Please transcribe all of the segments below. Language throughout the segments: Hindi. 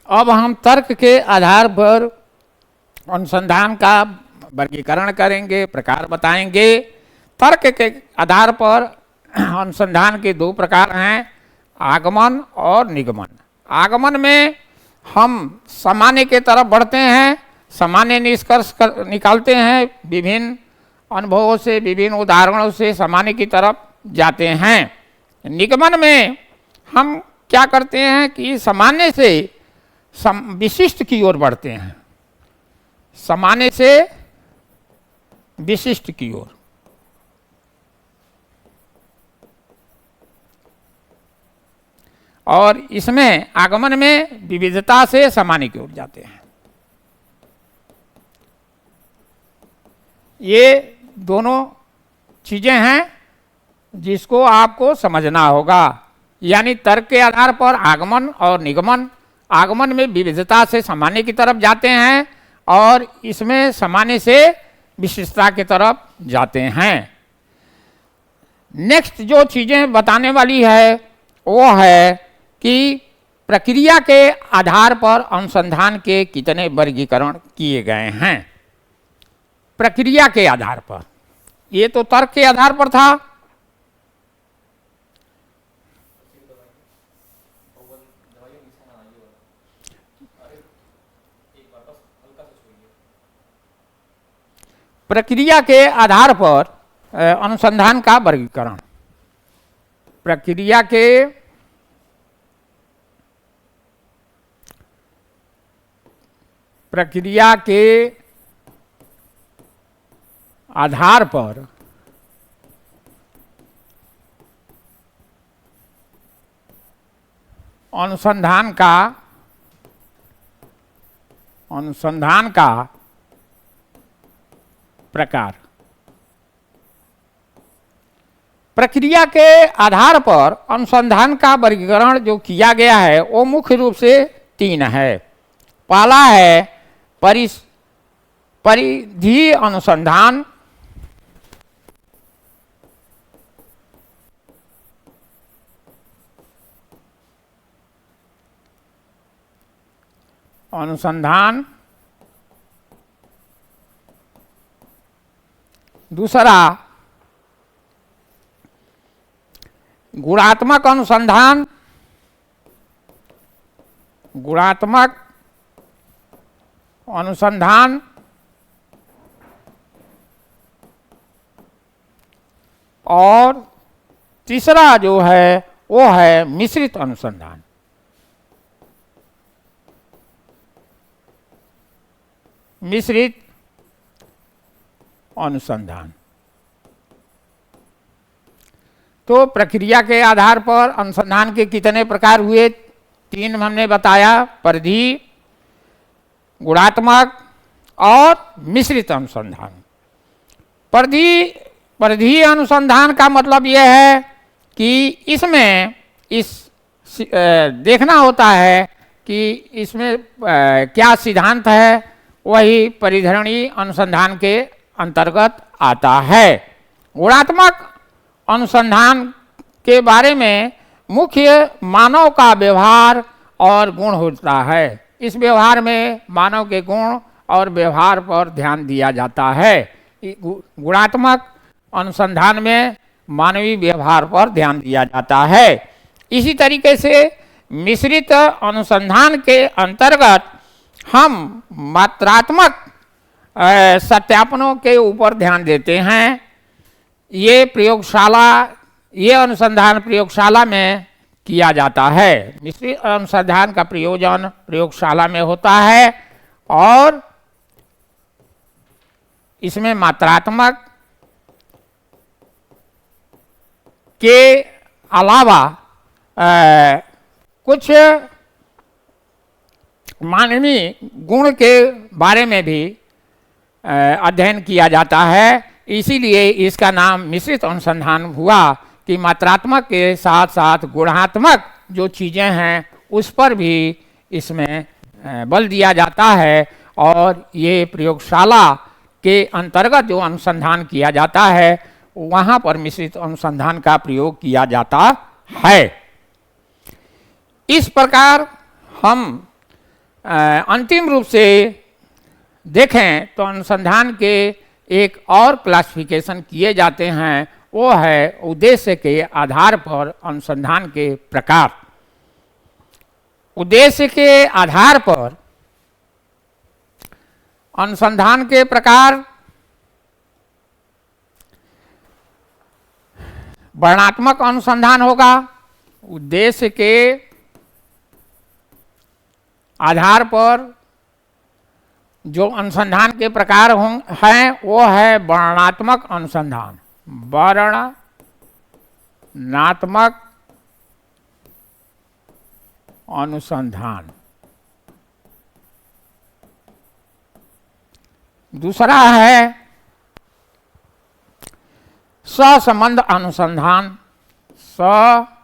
अब हम तर्क के आधार पर अनुसंधान का वर्गीकरण करेंगे, प्रकार बताएंगे। तर्क के आधार पर अनुसंधान के दो प्रकार हैं, आगमन और निगमन। आगमन में हम सामान्य के तरफ बढ़ते हैं, सामान्य निष्कर्ष निकालते हैं, विभिन्न अनुभवों से, विभिन्न उदाहरणों से सामान्य की तरफ जाते हैं। निगमन में हम क्या करते हैं कि सामान्य से विशिष्ट की ओर बढ़ते हैं, सामान्य से विशिष्ट की ओर। और इसमें आगमन में विविधता से सामान्य की ओर जाते हैं। ये दोनों चीजें हैं जिसको आपको समझना होगा। यानी तर्क के आधार पर आगमन और निगमन। आगमन में विविधता से सामान्य की तरफ जाते हैं और इसमें सामान्य से विशिष्टता की तरफ जाते हैं। नेक्स्ट जो चीजें बताने वाली है वो है कि प्रक्रिया के आधार पर अनुसंधान के कितने वर्गीकरण किए गए हैं। प्रक्रिया के आधार पर, ये तो तर्क के आधार पर था। प्रक्रिया के आधार पर अनुसंधान का वर्गीकरण। प्रक्रिया के आधार पर अनुसंधान का प्रकार। प्रक्रिया के आधार पर अनुसंधान का वर्गीकरण जो किया गया है वो मुख्य रूप से तीन है। पहला है परिधीय अनुसंधान, दूसरा गुणात्मक अनुसंधान, और तीसरा जो है वो है मिश्रित अनुसंधान। तो प्रक्रिया के आधार पर अनुसंधान के कितने प्रकार हुए? तीन हमने बताया, परिधीय, गुणात्मक और मिश्रित अनुसंधान। परिधीय अनुसंधान का मतलब यह है कि इसमें देखना होता है कि इसमें क्या सिद्धांत है, वही परिधरणीय अनुसंधान के अंतर्गत आता है। गुणात्मक अनुसंधान के बारे में मुख्य मानव का व्यवहार और गुण होता है। इस व्यवहार में मानव के गुण और व्यवहार पर ध्यान दिया जाता है। गुणात्मक अनुसंधान में मानवीय व्यवहार पर ध्यान दिया जाता है। इसी तरीके से मिश्रित अनुसंधान के अंतर्गत हम मात्रात्मक सत्यापनों के ऊपर ध्यान देते हैं। ये अनुसंधान प्रयोगशाला में किया जाता है। मिश्रित अनुसंधान का प्रयोजन प्रयोगशाला में होता है और इसमें मात्रात्मक के अलावा कुछ मानवीय गुण के बारे में भी अध्ययन किया जाता है। इसीलिए इसका नाम मिश्रित अनुसंधान हुआ कि मात्रात्मक के साथ साथ गुणात्मक जो चीज़ें हैं उस पर भी इसमें बल दिया जाता है और ये प्रयोगशाला के अंतर्गत जो अनुसंधान किया जाता है वहाँ पर मिश्रित अनुसंधान का प्रयोग किया जाता है। इस प्रकार हम अंतिम रूप से देखें तो अनुसंधान के एक और क्लासिफिकेशन किए जाते हैं, वो है उद्देश्य के आधार पर अनुसंधान के प्रकार। उद्देश्य के आधार पर अनुसंधान के प्रकार वर्णनात्मक अनुसंधान होगा। उद्देश्य के आधार पर जो अनुसंधान के प्रकार हैं वो है वर्णनात्मक अनुसंधान। वर्णनात्मक अनुसंधान। दूसरा है सहसंबंध अनुसंधान। सहसंबंध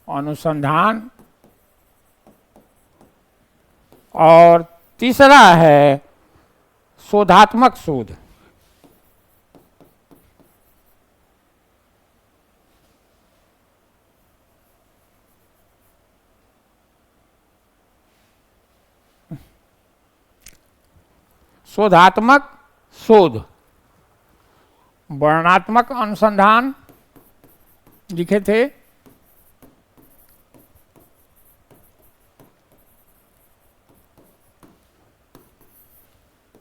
अनुसंधान। और तीसरा है शोधात्मक शोध। शोधात्मक शोध। वर्णनात्मक अनुसंधान लिखे थे,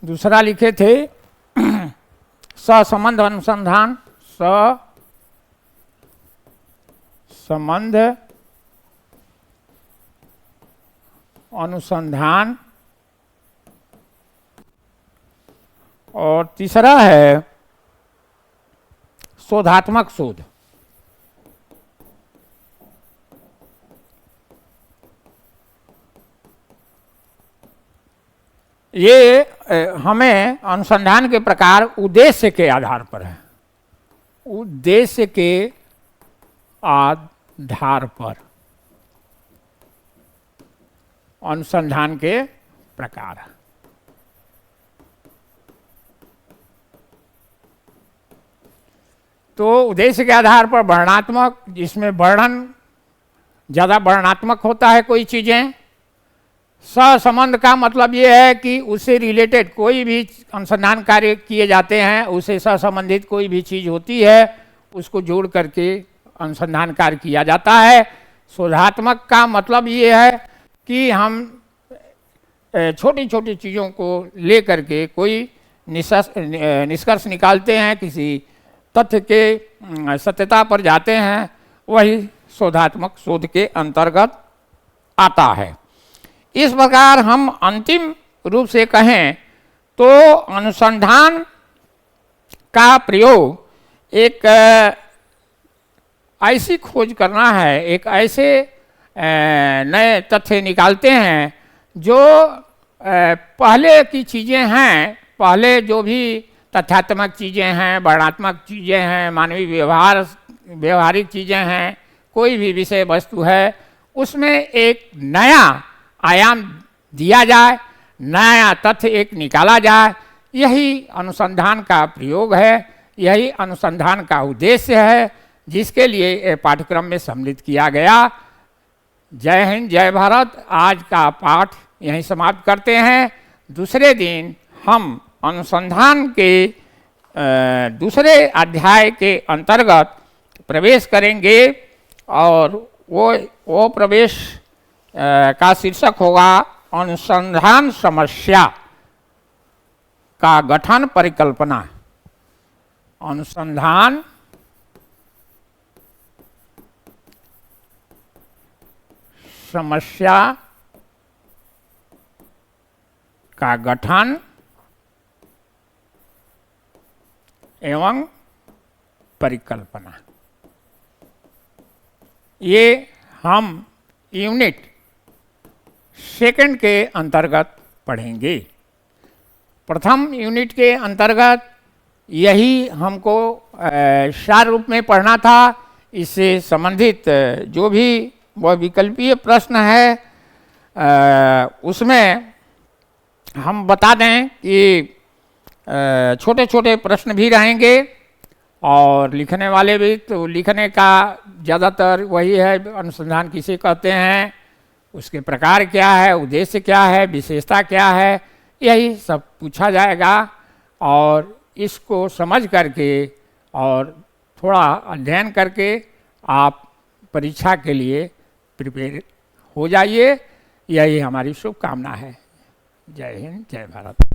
दूसरा लिखे थे सहसंबंध अनुसंधान। सहसंबंध अनुसंधान। और तीसरा है शोधात्मक शोध। ये हमें अनुसंधान के प्रकार उद्देश्य के आधार पर है। उद्देश्य के आधार पर अनुसंधान के प्रकार। तो उद्देश्य के आधार पर वर्णनात्मक, जिसमें वर्णन ज़्यादा वर्णनात्मक होता है कोई चीज़ें। सहसंबंध का मतलब ये है कि उससे रिलेटेड कोई भी अनुसंधान कार्य किए जाते हैं, उससे सहसंबंधित कोई भी चीज़ होती है उसको जोड़ करके अनुसंधान कार्य किया जाता है। शोधात्मक का मतलब ये है कि हम छोटी छोटी चीज़ों को ले करके कोई निष्कर्ष निकालते हैं, किसी तथ्य के सत्यता पर जाते हैं, वही शोधात्मक शोध के अंतर्गत आता है। इस प्रकार हम अंतिम रूप से कहें तो अनुसंधान का प्रयोग एक ऐसी खोज करना है, एक ऐसे नए तथ्य निकालते हैं जो पहले की चीज़ें हैं, पहले जो भी तथ्यात्मक चीज़ें हैं, वर्णनात्मक चीज़ें हैं, मानवीय व्यवहारिक चीज़ें हैं, कोई भी विषय वस्तु है, उसमें एक नया आयाम दिया जाए, नया तथ्य एक निकाला जाए। यही अनुसंधान का प्रयोग है, यही अनुसंधान का उद्देश्य है, जिसके लिए पाठ्यक्रम में सम्मिलित किया गया। जय हिंद, जय भारत। आज का पाठ यहीं समाप्त करते हैं। दूसरे दिन हम अनुसंधान के दूसरे अध्याय के अंतर्गत प्रवेश करेंगे और वो प्रवेश का शीर्षक होगा अनुसंधान समस्या का गठन परिकल्पना। अनुसंधान समस्या का गठन एवं परिकल्पना। ये हम यूनिट सेकंड के अंतर्गत पढ़ेंगे। प्रथम यूनिट के अंतर्गत यही हमको सार रूप में पढ़ना था। इससे संबंधित जो भी वह विकल्पीय प्रश्न है उसमें हम बता दें कि छोटे छोटे प्रश्न भी रहेंगे और लिखने वाले भी, तो लिखने का ज़्यादातर वही है, अनुसंधान किसे कहते हैं, उसके प्रकार क्या है, उद्देश्य क्या है, विशेषता क्या है, यही सब पूछा जाएगा। और इसको समझ करके और थोड़ा अध्ययन करके आप परीक्षा के लिए प्रिपेयर हो जाइए, यही हमारी शुभकामना है। जय हिंद, जय भारत।